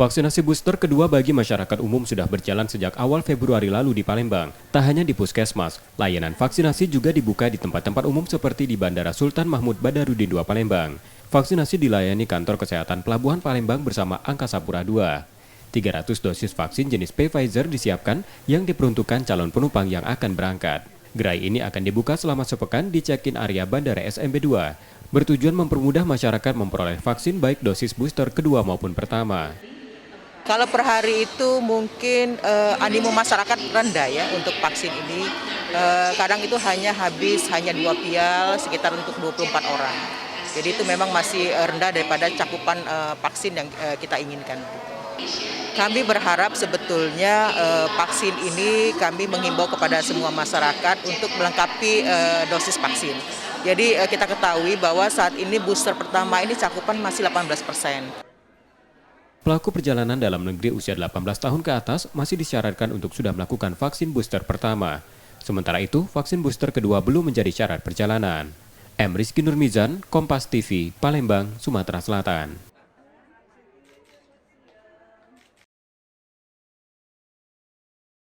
Vaksinasi booster kedua bagi masyarakat umum sudah berjalan sejak awal Februari lalu di Palembang. Tak hanya di puskesmas, layanan vaksinasi juga dibuka di tempat-tempat umum seperti di Bandara Sultan Mahmud Badarudin II Palembang. Vaksinasi dilayani Kantor Kesehatan Pelabuhan Palembang bersama Angkasa Pura II. 300 dosis vaksin jenis Pfizer disiapkan yang diperuntukkan calon penumpang yang akan berangkat. Gerai ini akan dibuka selama sepekan di check-in area Bandara SMB 2, bertujuan mempermudah masyarakat memperoleh vaksin baik dosis booster kedua maupun pertama. Kalau per hari itu mungkin animo masyarakat rendah ya untuk vaksin ini. Kadang itu habis hanya 2 vial sekitar untuk 24 orang. Jadi itu memang masih rendah daripada cakupan vaksin yang kita inginkan. Kami berharap sebetulnya vaksin ini kami menghimbau kepada semua masyarakat untuk melengkapi dosis vaksin. Jadi kita ketahui bahwa saat ini booster pertama ini cakupan masih 18%. Pelaku perjalanan dalam negeri usia 18 tahun ke atas masih disyaratkan untuk sudah melakukan vaksin booster pertama. Sementara itu, vaksin booster kedua belum menjadi syarat perjalanan. M. Rizky Nurmizan, Kompas TV, Palembang, Sumatera Selatan.